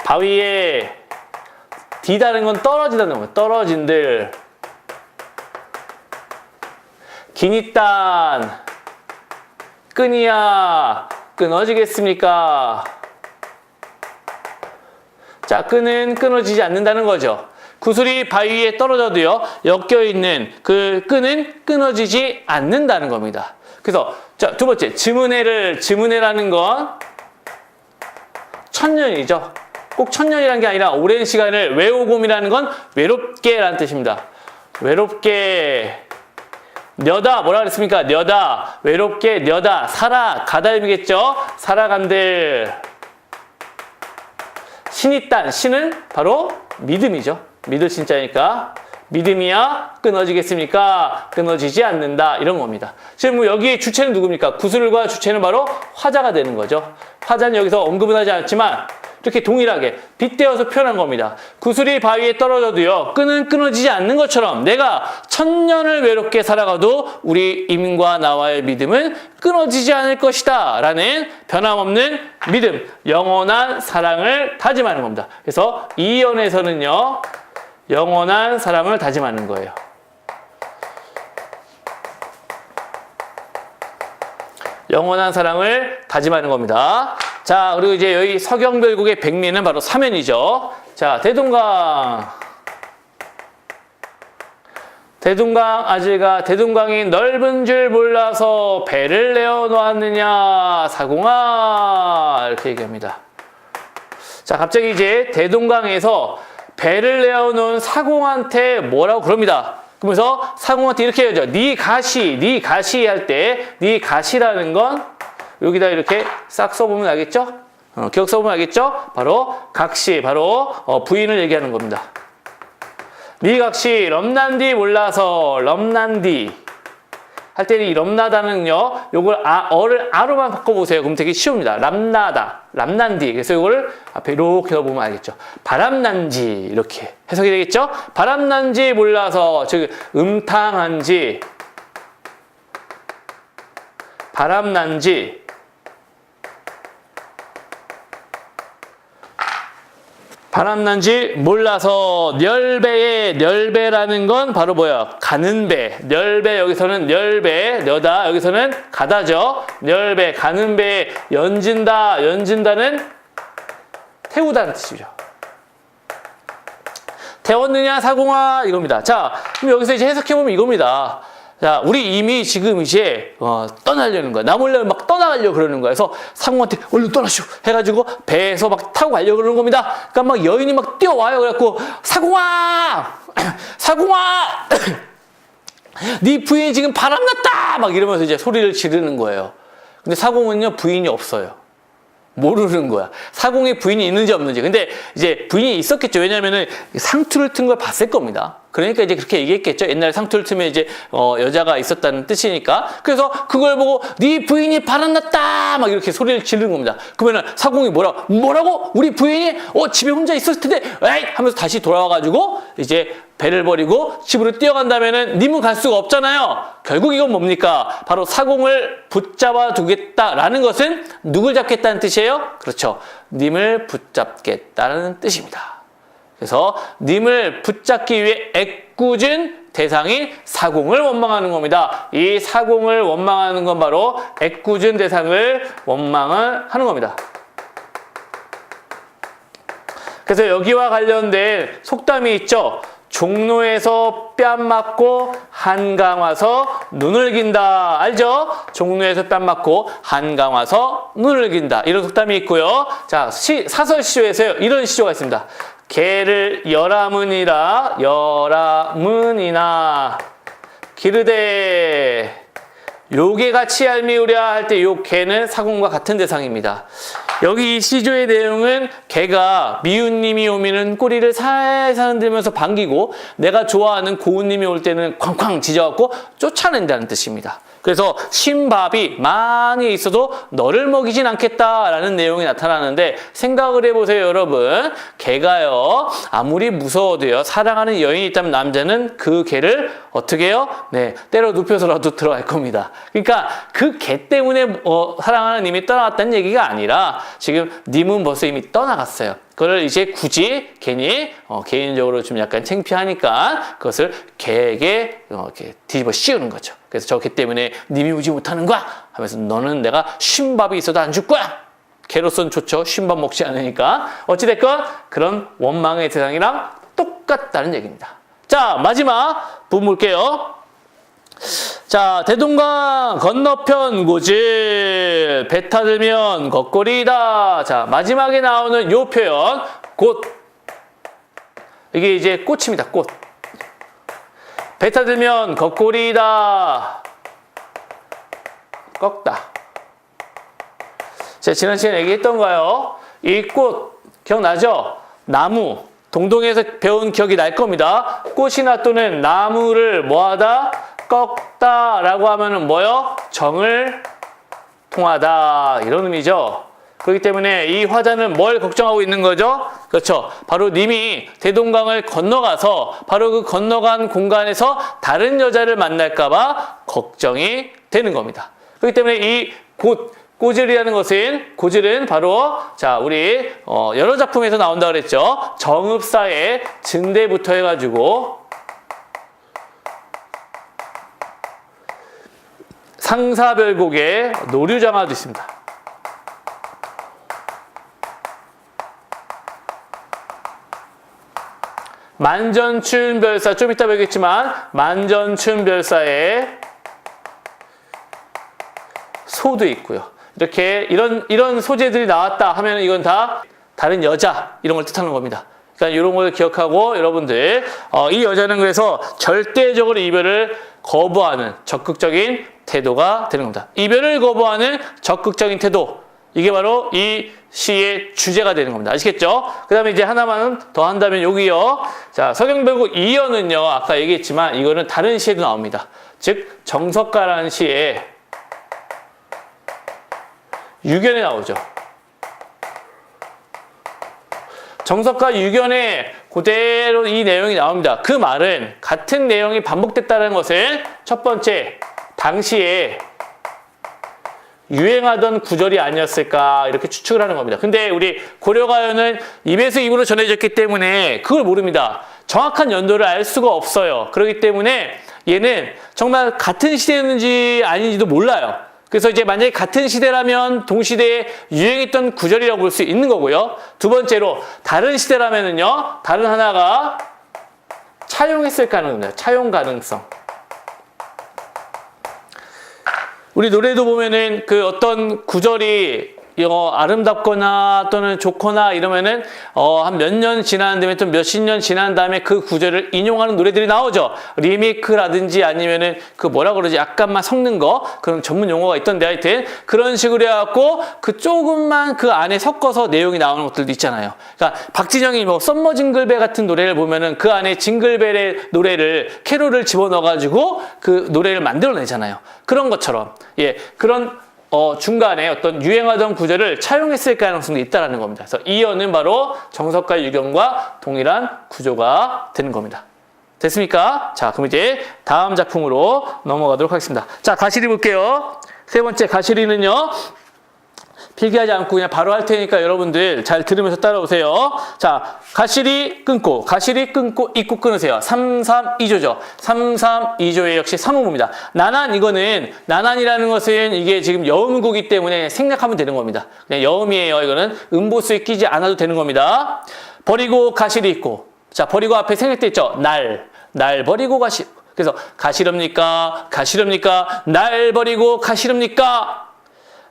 바위에 디다는 건 떨어지다는 거예요. 떨어진들. 기니딴 끈이야 끊어지겠습니까? 자, 끈은 끊어지지 않는다는 거죠. 구슬이 바위 위에 떨어져도요, 엮여있는 그 끈은 끊어지지 않는다는 겁니다. 그래서, 자, 두 번째, 지문해라는 건 천년이죠. 꼭 천년이라는 게 아니라 오랜 시간을 외우곰이라는 건 외롭게라는 뜻입니다. 외롭게, 녀다, 뭐라 그랬습니까? 녀다, 외롭게, 녀다, 살아가다 의미겠죠? 살아간들. 신이 딴, 신은 바로 믿음이죠. 믿을 신자니까. 믿음이야 끊어지겠습니까? 끊어지지 않는다. 이런 겁니다. 지금 뭐 여기에 주체는 누굽니까? 구슬과 주체는 바로 화자가 되는 거죠. 화자는 여기서 언급은 하지 않았지만 이렇게 동일하게 빗대어서 표현한 겁니다. 구슬이 바위에 떨어져도요, 끈은 끊어지지 않는 것처럼 내가 천년을 외롭게 살아가도 우리 임과 나와의 믿음은 끊어지지 않을 것이다 라는 변함없는 믿음, 영원한 사랑을 다짐하는 겁니다. 그래서 이 연에서는요, 영원한 사랑을 다짐하는 거예요. 영원한 사랑을 다짐하는 겁니다. 자, 그리고 이제 여기 서경별국의 백미는 바로 사면이죠. 자, 대동강. 대동강 아질가 대동강이 넓은 줄 몰라서 배를 내어 놓았느냐 사공아 이렇게 얘기합니다. 자, 갑자기 이제 대동강에서 배를 내어 놓은 사공한테 뭐라고 그럽니다. 그러면서 사공한테 이렇게 해야죠. 네 가시 할 때 네 가시라는 건 여기다 이렇게 싹 써보면 알겠죠? 기억 써보면 알겠죠? 바로 각시, 바로 부인을 얘기하는 겁니다. 네 각시 럼난디 몰라서 럼난디 할 때는 이 럼나다는요, 요걸 어를 아로만 바꿔보세요. 그럼 되게 쉬웁니다. 람나다, 람난디. 그래서 요거를 앞에 이렇게 넣어보면 알겠죠. 바람난지 이렇게 해석이 되겠죠? 바람난지 몰라서 즉 음탕한지 바람난지 바람난지 몰라서 멸배라는 건 바로 뭐야? 가는 배. 멸배 여기서는 멸배, 녀다 여기서는 가다죠. 멸배, 가는 배, 연진다는 태우다는 뜻이죠. 태웠느냐 사공아 이겁니다. 자, 그럼 여기서 이제 해석해보면 이겁니다. 자, 우리 이미 지금 이제 떠나려는 거야. 나 몰래 막 떠나가려고 그러는 거야. 그래서 상공한테 얼른 떠나시오 해가지고 배에서 막 타고 가려고 그러는 겁니다. 그러니까 막 여인이 막 뛰어와요. 그래갖고 사공아 네 부인이 지금 바람났다 막 이러면서 이제 소리를 지르는 거예요. 근데 사공은요, 부인이 없어요. 모르는 거야. 사공에 부인이 있는지 없는지. 근데 이제 부인이 있었겠죠. 왜냐면은 상투를 튼 걸 봤을 겁니다. 그러니까 이제 그렇게 얘기했겠죠. 옛날에 상투를 트면 이제 여자가 있었다는 뜻이니까. 그래서 그걸 보고 네 부인이 바람났다 막 이렇게 소리를 지르는 겁니다. 그러면은 사공이 뭐라고? 우리 부인이 집에 혼자 있었을 텐데 에이 하면서 다시 돌아와가지고 이제 배를 버리고 집으로 뛰어간다면은 님은 갈 수가 없잖아요. 결국 이건 뭡니까? 바로 사공을 붙잡아 두겠다라는 것은 누굴 잡겠다는 뜻이에요? 그렇죠. 님을 붙잡겠다는 뜻입니다. 그래서 님을 붙잡기 위해 애꿎은 대상인 사공을 원망하는 겁니다. 이 사공을 원망하는 건 바로 애꿎은 대상을 원망을 하는 겁니다. 그래서 여기와 관련된 속담이 있죠. 종로에서 뺨 맞고 한강 와서 눈을 긴다. 알죠? 종로에서 뺨 맞고 한강 와서 눈을 긴다. 이런 속담이 있고요. 자, 사설 시조에서 이런 시조가 있습니다. 개를 여라문이나 기르되 요개같이 얄미우랴 할 때 요 개는 사공과 같은 대상입니다. 여기 이 시조의 내용은 개가 미운님이 오면은 꼬리를 살살 흔들면서 반기고 내가 좋아하는 고운님이 올 때는 쾅쾅 짖어갖고 쫓아낸다는 뜻입니다. 그래서 신밥이 많이 있어도 너를 먹이진 않겠다라는 내용이 나타나는데 생각을 해보세요, 여러분. 개가요, 아무리 무서워도요, 사랑하는 여인이 있다면 남자는 그 개를 어떻게 해요? 네, 때려 눕혀서라도 들어갈 겁니다. 그러니까 그 개 때문에 사랑하는 님이 떠나갔다는 얘기가 아니라 지금 님은 벌써 이미 떠나갔어요. 그걸 이제 굳이 괜히 개인적으로 좀 약간 창피하니까 그것을 개에게 이렇게 뒤집어 씌우는 거죠. 그래서 저기 때문에 님이 오지 못하는 거야 하면서 너는 내가 쉰밥이 있어도 안 줄 거야. 개로서는 좋죠. 쉰밥 먹지 않으니까. 어찌됐건 그런 원망의 대상이랑 똑같다는 얘기입니다. 자, 마지막 부분 볼게요. 자, 대동강 건너편 고질 배 타들면 겉골이다. 자, 마지막에 나오는 요 표현 꽃. 이게 이제 꽃입니다. 꽃. 배 타들면 겉골이다. 꺾다. 제가 지난 시간에 얘기했던가요? 이 꽃 기억나죠? 나무. 동동에서 배운 기억이 날 겁니다. 꽃이나 또는 나무를 뭐하다? 꺾다라고 하면은 뭐요? 정을 통하다 이런 의미죠. 그렇기 때문에 이 화자는 뭘 걱정하고 있는 거죠? 그렇죠. 바로 님이 대동강을 건너가서 바로 그 건너간 공간에서 다른 여자를 만날까봐 걱정이 되는 겁니다. 그렇기 때문에 이 고질이라는 것은 고질은 바로 자 우리 여러 작품에서 나온다 그랬죠. 정읍사의 증대부터 해가지고 상사별곡의 노류장화도 있습니다. 만전춘별사 좀 이따 배우겠지만 만전춘별사의 소도 있고요. 이렇게 이런 소재들이 나왔다 하면 이건 다 다른 여자 이런 걸 뜻하는 겁니다. 그러니까 이런 걸 기억하고 여러분들 이 여자는 그래서 절대적으로 이별을 거부하는 적극적인 태도가 되는 겁니다. 이별을 거부하는 적극적인 태도 이게 바로 이 시의 주제가 되는 겁니다. 아시겠죠? 그 다음에 이제 하나만 더 한다면 여기요. 자, 서경별곡 2연은요. 아까 얘기했지만 이거는 다른 시에도 나옵니다. 즉 정석가라는 시에 유견에 나오죠. 정석가 유견에 그대로 이 내용이 나옵니다. 그 말은 같은 내용이 반복됐다는 것은 첫 번째, 당시에 유행하던 구절이 아니었을까 이렇게 추측을 하는 겁니다. 근데 우리 고려가요는 입에서 입으로 전해졌기 때문에 그걸 모릅니다. 정확한 연도를 알 수가 없어요. 그렇기 때문에 얘는 정말 같은 시대였는지 아닌지도 몰라요. 그래서 이제 만약에 같은 시대라면 동시대에 유행했던 구절이라고 볼 수 있는 거고요. 두 번째로 다른 시대라면은요. 다른 하나가 차용했을 가능성이에요. 차용 가능성. 우리 노래도 보면은 그 어떤 구절이 아름답거나 또는 좋거나 이러면은 한 몇 년 지난 다음에 또 몇십 년 지난 다음에 그 구절을 인용하는 노래들이 나오죠. 리메이크라든지 아니면은 그 뭐라 그러지 약간만 섞는 거 그런 전문 용어가 있던데 하여튼 그런 식으로 해갖고 그 조금만 그 안에 섞어서 내용이 나오는 것들도 있잖아요. 그러니까 박진영이 뭐 썸머 징글벨 같은 노래를 보면은 그 안에 징글벨의 노래를 캐롤을 집어넣어가지고 그 노래를 만들어내잖아요. 그런 것처럼 예 그런 중간에 어떤 유행하던 구절을 차용했을 가능성도 있다는 겁니다. 그래서 이어는 바로 정석가 유견과 동일한 구조가 되는 겁니다. 됐습니까? 자, 그럼 이제 다음 작품으로 넘어가도록 하겠습니다. 자, 가시리 볼게요. 세 번째 가시리는요. 필기하지 않고 그냥 바로 할 테니까 여러분들 잘 들으면서 따라오세요. 자, 가시리 끊고 입고 끊으세요. 3-3-2조죠. 3-3-2조의 역시 3호입니다. 나난 이거는 나난이라는 것은 이게 지금 여음구기 때문에 생략하면 되는 겁니다. 그냥 여음이에요. 이거는 음보수에 끼지 않아도 되는 겁니다. 버리고 가시리 있고 자, 버리고 앞에 생략돼 있죠. 날 버리고 가시. 그래서 가시렵니까? 날 버리고 가시렵니까?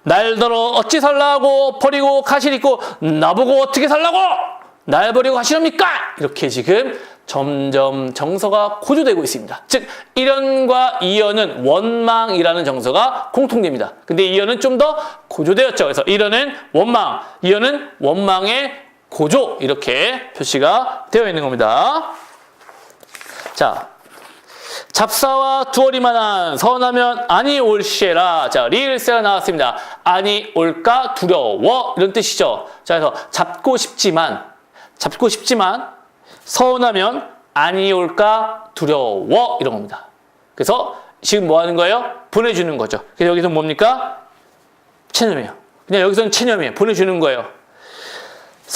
날더러 어찌 살라고 버리고 가시리고 나보고 어떻게 살라고 날 버리고 가시렵니까? 이렇게 지금 점점 정서가 고조되고 있습니다. 즉 1연과 2연은 원망이라는 정서가 공통됩니다. 근데 2연은 좀 더 고조되었죠. 그래서 1연은 원망, 2연은 원망의 고조 이렇게 표시가 되어 있는 겁니다. 자, 잡사와 두어리만한 서운하면 아니 올시에라. 자, 리을세가 나왔습니다. 아니 올까 두려워 이런 뜻이죠. 자, 그래서 잡고 싶지만 서운하면 아니 올까 두려워 이런 겁니다. 그래서 지금 뭐 하는 거예요? 보내주는 거죠. 그래서 여기서 뭡니까? 체념이에요. 그냥 여기서는 체념이에요. 보내주는 거예요.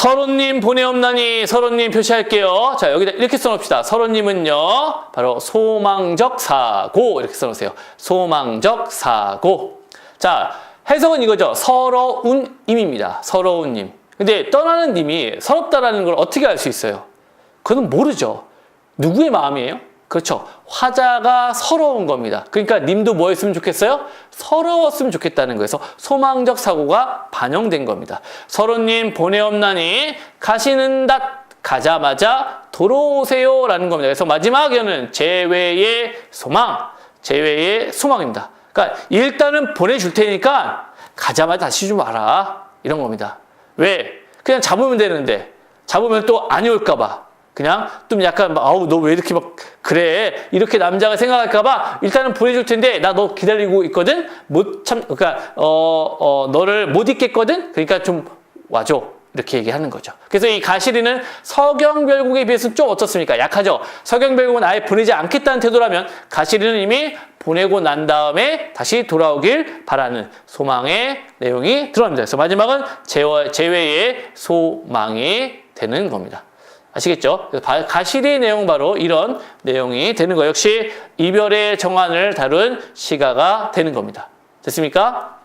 서로님 보내옵나니 서로님 표시할게요. 자, 여기다 이렇게 써놓읍시다. 서로님은요, 바로 소망적 사고 이렇게 써놓으세요. 소망적 사고. 자, 해석은 이거죠. 서러운 임입니다. 서러운 임. 근데 떠나는 님이 서럽다라는 걸 어떻게 알 수 있어요? 그건 모르죠. 누구의 마음이에요? 그렇죠. 화자가 서러운 겁니다. 그러니까 님도 뭐 했으면 좋겠어요? 서러웠으면 좋겠다는 거에서 소망적 사고가 반영된 겁니다. 서로님 보내옵나니 가시는 닷 가자마자 돌아오세요 라는 겁니다. 그래서 마지막 연은 제외의 소망, 제외의 소망입니다. 그러니까 일단은 보내줄 테니까 가자마자 다시 좀 와라 이런 겁니다. 왜? 그냥 잡으면 되는데 잡으면 또 안 올까 봐. 그냥 좀 약간 아우 너 왜 이렇게 막 그래 이렇게 남자가 생각할까봐 일단은 보내줄 텐데 나 너 기다리고 있거든 그러니까 너를 못 있겠거든 그러니까 좀 와줘 이렇게 얘기하는 거죠. 그래서 이 가시리는 서경별국에 비해서는 좀 어떻습니까? 약하죠. 서경별국은 아예 보내지 않겠다는 태도라면 가시리는 이미 보내고 난 다음에 다시 돌아오길 바라는 소망의 내용이 들어갑니다. 그래서 마지막은 제외의 소망이 되는 겁니다. 아시겠죠? 가시리의 내용 바로 이런 내용이 되는 거 역시 이별의 정환을 다룬 시가가 되는 겁니다. 됐습니까?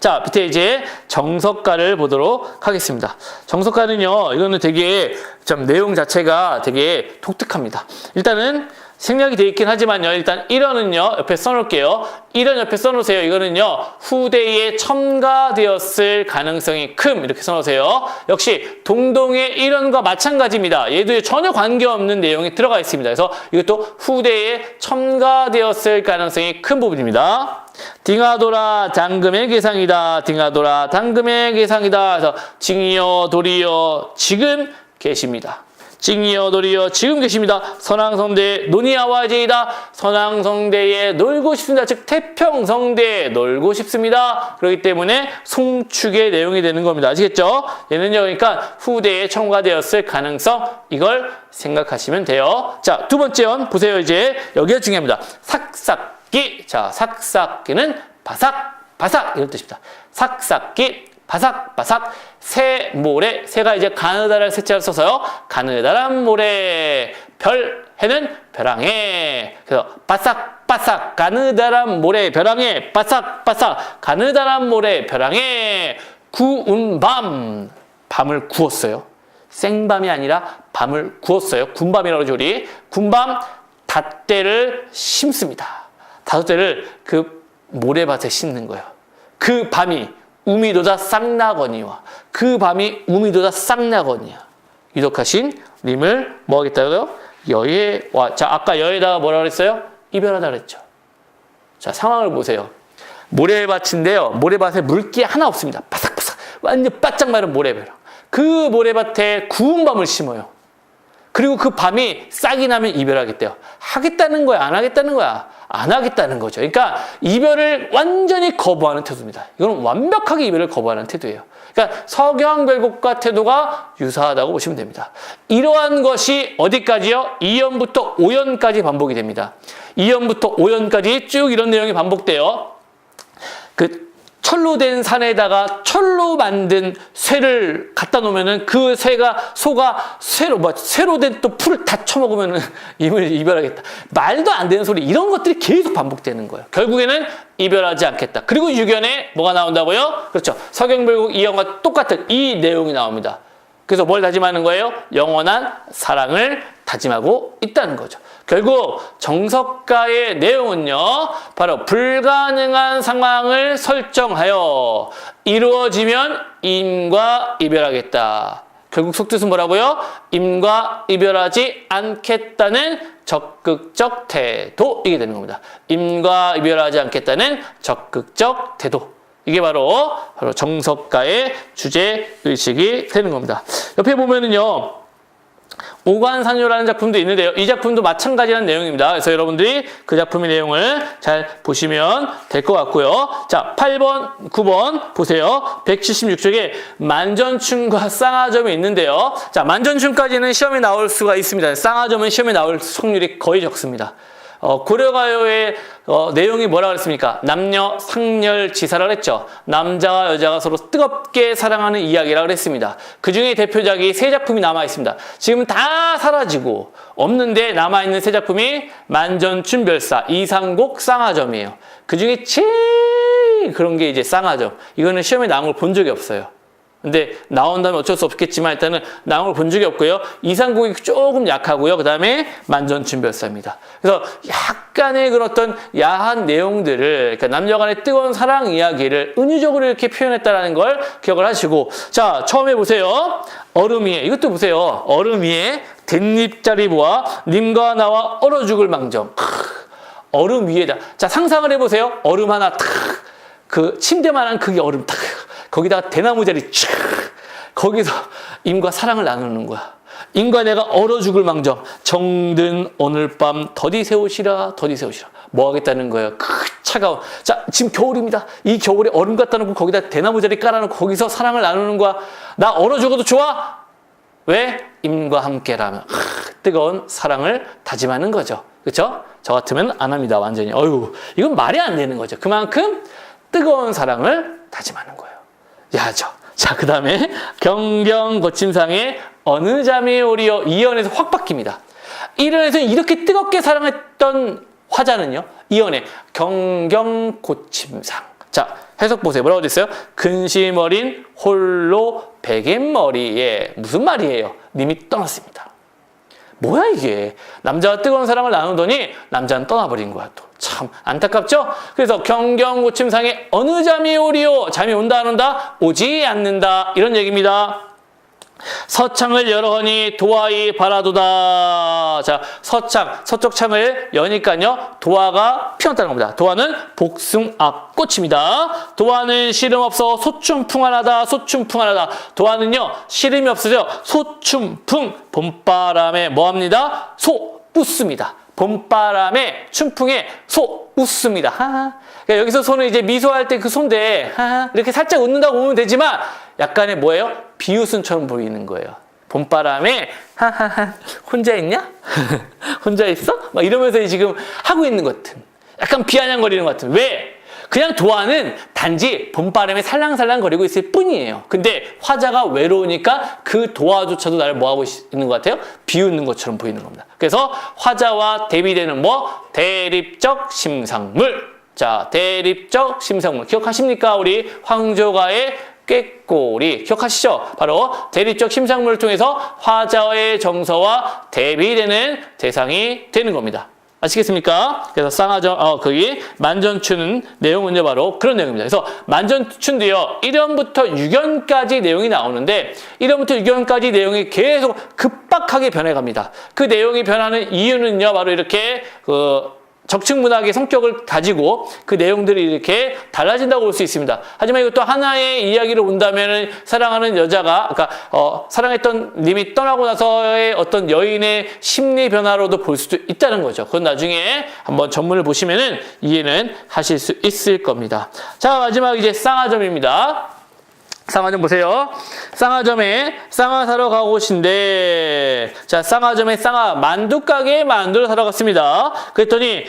자, 밑에 이제 정석가를 보도록 하겠습니다. 정석가는요, 이거는 되게 좀 내용 자체가 되게 독특합니다. 일단은 생략이 되어 있긴 하지만요. 일단 1원은요. 옆에 써놓을게요. 1원 옆에 써놓으세요. 이거는요. 후대에 첨가되었을 가능성이 큼 이렇게 써놓으세요. 역시 동동의 1원과 마찬가지입니다. 얘도 전혀 관계없는 내용이 들어가 있습니다. 그래서 이것도 후대에 첨가되었을 가능성이 큰 부분입니다. 딩하도라 당금의 계상이다. 딩하도라 당금의 계상이다. 그래서 징이여 도리여 지금 계십니다. 징이여 도리여 지금 계십니다. 선왕성대에 논의아와제이다. 선왕성대에 놀고 싶습니다. 즉 태평성대에 놀고 싶습니다. 그렇기 때문에 송축의 내용이 되는 겁니다. 아시겠죠? 얘는요, 그러니까 후대에 첨가되었을 가능성 이걸 생각하시면 돼요. 자, 두 번째 원 보세요. 이제 여기가 중요합니다. 삭삭기. 자, 삭삭기는 바삭바삭 이런 뜻입니다. 삭삭기. 바삭바삭 새 모래 새가 이제 가느다랄 새자를 써서요. 가느다란 모래 별 해는 벼랑에 그래서 바삭바삭 가느다란 모래 벼랑에 바삭바삭 가느다란 모래 벼랑에 구운 밤을 구웠어요. 생밤이 아니라 밤을 구웠어요. 군밤이라고 그러죠. 우리 군밤 닷대를 심습니다. 다섯대를 그 모래밭에 심는 거예요. 그 밤이 우미도다 쌍나거니와 그 밤이 우미도다 쌍나거니와 유독하신 님을 뭐 하겠다고요? 여의와 자 아까 여의다가 뭐라 그랬어요? 이별하다 그랬죠. 자 상황을 보세요. 모래밭인데요. 모래밭에 물기 하나 없습니다. 바삭바삭 완전 바짝 마른 모래벼락. 그 모래밭에 구운 밤을 심어요. 그리고 그 밤이 싹이 나면 이별하겠대요. 하겠다는 거야? 안 하겠다는 거야? 안 하겠다는 거죠. 그러니까 이별을 완전히 거부하는 태도입니다. 이건 완벽하게 이별을 거부하는 태도예요. 그러니까 서경별국과 태도가 유사하다고 보시면 됩니다. 이러한 것이 어디까지요? 2연부터 5연까지 반복이 됩니다. 2연부터 5연까지 쭉 이런 내용이 반복돼요. 그 철로 된 산에다가 철로 만든 쇠를 갖다 놓으면은 그 소가 쇠로 된 또 풀을 다 쳐먹으면은 이별하겠다. 말도 안 되는 소리 이런 것들이 계속 반복되는 거예요. 결국에는 이별하지 않겠다. 그리고 6연에 뭐가 나온다고요? 그렇죠. 서경별국 2연과 똑같은 이 내용이 나옵니다. 그래서 뭘 다짐하는 거예요? 영원한 사랑을 다짐하고 있다는 거죠. 결국 정석가의 내용은요. 바로 불가능한 상황을 설정하여 이루어지면 임과 이별하겠다. 결국 속뜻은 뭐라고요? 임과 이별하지 않겠다는 적극적 태도 이게 되는 겁니다. 임과 이별하지 않겠다는 적극적 태도. 이게 바로 정석가의 주제의식이 되는 겁니다. 옆에 보면은요. 오관산요라는 작품도 있는데요. 이 작품도 마찬가지라는 내용입니다. 그래서 여러분들이 그 작품의 내용을 잘 보시면 될 것 같고요. 자, 8번, 9번 보세요. 176쪽에 만전춘과 쌍화점이 있는데요. 자, 만전춘까지는 시험에 나올 수가 있습니다. 쌍화점은 시험에 나올 확률이 거의 적습니다. 고려가요의 내용이 뭐라 그랬습니까? 남녀 상렬지사라고 했죠. 남자와 여자가 서로 뜨겁게 사랑하는 이야기라고 그랬습니다. 그 중에 대표작이 세 작품이 남아 있습니다. 지금 다 사라지고 없는데 남아있는 세 작품이 만전춘별사, 이상곡, 쌍화점이에요. 그 중에 제일 그런 게 이제 쌍화점. 이거는 시험에 나온 걸 본 적이 없어요. 근데 나온다면 어쩔 수 없겠지만 일단은 나온 걸 본 적이 없고요. 이상곡이 조금 약하고요. 그 다음에 만전춘별사입니다. 그래서 약간의 그런 어떤 야한 내용들을, 그러니까 남녀 간의 뜨거운 사랑 이야기를 은유적으로 이렇게 표현했다는 걸 기억을 하시고, 자, 처음에 보세요. 얼음 위에, 이것도 보세요. 얼음 위에 댄잎자리 보아 님과 나와 얼어 죽을 망정. 얼음 위에다. 자, 상상을 해보세요. 얼음 하나 탁, 그 침대만한 그게 얼음 탁, 거기다가 대나무 자리 촥, 거기서 임과 사랑을 나누는 거야. 임과 내가 얼어 죽을 망정, 정든 오늘 밤 더디 세우시라, 더디 세우시라. 뭐 하겠다는 거예요? 차가운. 자, 지금 겨울입니다. 이 겨울에 얼음 갖다 놓고 거기다 대나무 자리 깔아놓고 거기서 사랑을 나누는 거야. 나 얼어 죽어도 좋아. 왜? 임과 함께라면 뜨거운 사랑을 다짐하는 거죠. 그렇죠? 저 같으면 안 합니다. 완전히. 어휴, 이건 말이 안 되는 거죠. 그만큼 뜨거운 사랑을 다짐하는 거예요. 야죠. 자, 그 다음에 경경 거침상에 어느 잠이 오리요. 2연에서 확 바뀝니다. 1연에서 이렇게 뜨겁게 사랑했던 화자는요. 2연에 경경 고침상. 자, 해석 보세요. 뭐라고 됐어요? 근심 어린 홀로 베갯머리에. 무슨 말이에요? 님이 떠났습니다. 뭐야 이게? 남자와 뜨거운 사랑을 나누더니 남자는 떠나버린 거야 또. 참 안타깝죠? 그래서 경경고침상에 어느 잠이 오리요? 잠이 온다 안 온다? 오지 않는다. 이런 얘기입니다. 서창을 열어니 도화이 바라도다. 자, 서쪽 창을 여니까요, 도화가 피었다는 겁니다. 도화는 복숭아 꽃입니다. 도화는 시름 없어 소춘풍하나다. 소춘풍하나다. 도화는요, 시름이 없어져 소춘풍. 봄바람에 뭐합니다? 소 웃습니다. 봄바람에 춘풍에 소 웃습니다. 하하. 그러니까 여기서 소는 이제 미소할 때 그 소인데, 하하. 이렇게 살짝 웃는다고 보면 되지만 약간의 뭐예요? 비웃음처럼 보이는 거예요. 봄바람에 하하하 혼자 있냐? 혼자 있어? 막 이러면서 지금 하고 있는 것 같은, 약간 비아냥거리는 것 같은. 왜? 그냥 도화는 단지 봄바람에 살랑살랑 거리고 있을 뿐이에요. 근데 화자가 외로우니까 그 도화조차도 나를 뭐하고 있는 것 같아요? 비웃는 것처럼 보이는 겁니다. 그래서 화자와 대비되는 뭐? 대립적 심상물. 자, 대립적 심상물. 기억하십니까? 우리 황조가의 꾀꼬리. 기억하시죠? 바로 대립적 심상물을 통해서 화자의 정서와 대비되는 대상이 되는 겁니다. 아시겠습니까? 그래서 쌍화점, 거기 만전춘 내용은요, 바로 그런 내용입니다. 그래서 만전춘도요, 1연부터 6연까지 내용이 나오는데, 1연부터 6연까지 내용이 계속 급박하게 변해갑니다. 그 내용이 변하는 이유는요, 바로 이렇게, 적층문학의 성격을 가지고 그 내용들이 이렇게 달라진다고 볼 수 있습니다. 하지만 이것도 하나의 이야기로 본다면 사랑하는 여자가, 그러니까 사랑했던 님이 떠나고 나서의 어떤 여인의 심리 변화로도 볼 수도 있다는 거죠. 그건 나중에 한번 전문을 보시면은 이해는 하실 수 있을 겁니다. 자, 마지막 이제 쌍화점입니다. 쌍화점 보세요. 쌍화점에 쌍화 사러 가고신데, 자, 쌍화점에 쌍화 만두가게에 만두를 사러 갔습니다. 그랬더니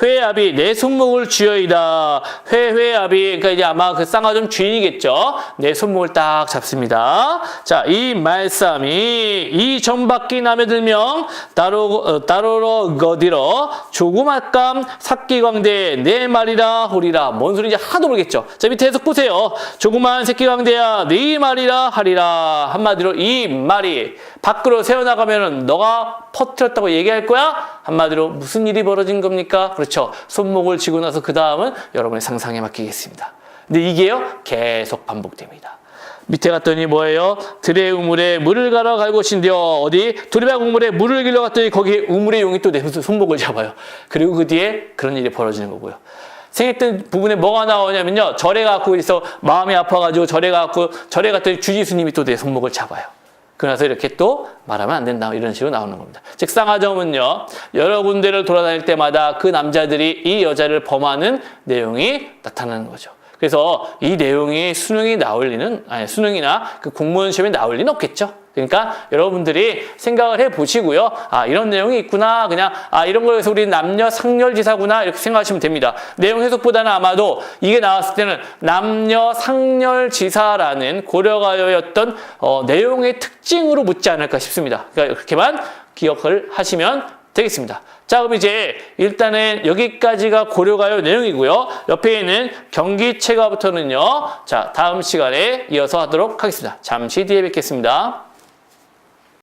회압이 내 손목을 쥐어이다. 회압이, 그러니까 이제 아마 그 쌍화점 주인이겠죠. 내 손목을 딱 잡습니다. 자, 이 말씀이 이 전밖이 남에 들명 따로러 거디러 조그맣감 삭기광대 내 말이라 호리라. 뭔 소리인지 하나도 모르겠죠. 자, 밑에 해석 보세요. 조그만 새끼광대야 네 말이라 하리라. 한마디로 이 말이 밖으로 새어나가면 너가 퍼뜨렸다고 얘기할 거야? 한마디로 무슨 일이 벌어진 겁니까? 그렇죠. 손목을 쥐고 나서 그 다음은 여러분의 상상에 맡기겠습니다. 근데 이게요, 계속 반복됩니다. 밑에 갔더니 뭐예요? 들의 우물에 물을 갈아 갈 곳인데요. 어디? 두리박 우물에 물을 길러 갔더니 거기에 우물의 용이 또 내 손목을 잡아요. 그리고 그 뒤에 그런 일이 벌어지는 거고요. 생각했던 부분에 뭐가 나오냐면요, 절에 갖고 있어 마음이 아파가지고 절에 갔더니 주지스님이 또 내 손목을 잡아요. 그래서 이렇게 또 말하면 안 된다, 이런 식으로 나오는 겁니다. 즉 쌍화점은요, 여러 군데를 돌아다닐 때마다 그 남자들이 이 여자를 범하는 내용이 나타나는 거죠. 그래서 이 내용이 수능이 나올 리는, 아니, 수능이나 그 공무원 시험에 나올 리는 없겠죠. 그러니까 여러분들이 생각을 해 보시고요. 아, 이런 내용이 있구나. 그냥, 아, 이런 거에서 우리 남녀 상렬지사구나. 이렇게 생각하시면 됩니다. 내용 해석보다는 아마도 이게 나왔을 때는 남녀 상렬지사라는 고려가요의 어떤 내용의 특징으로 묻지 않을까 싶습니다. 그러니까 그렇게만 기억을 하시면 되겠습니다. 자, 그럼 이제 일단은 여기까지가 고려가요 내용이고요. 옆에 있는 경기체가부터는요. 자, 다음 시간에 이어서 하도록 하겠습니다. 잠시 뒤에 뵙겠습니다.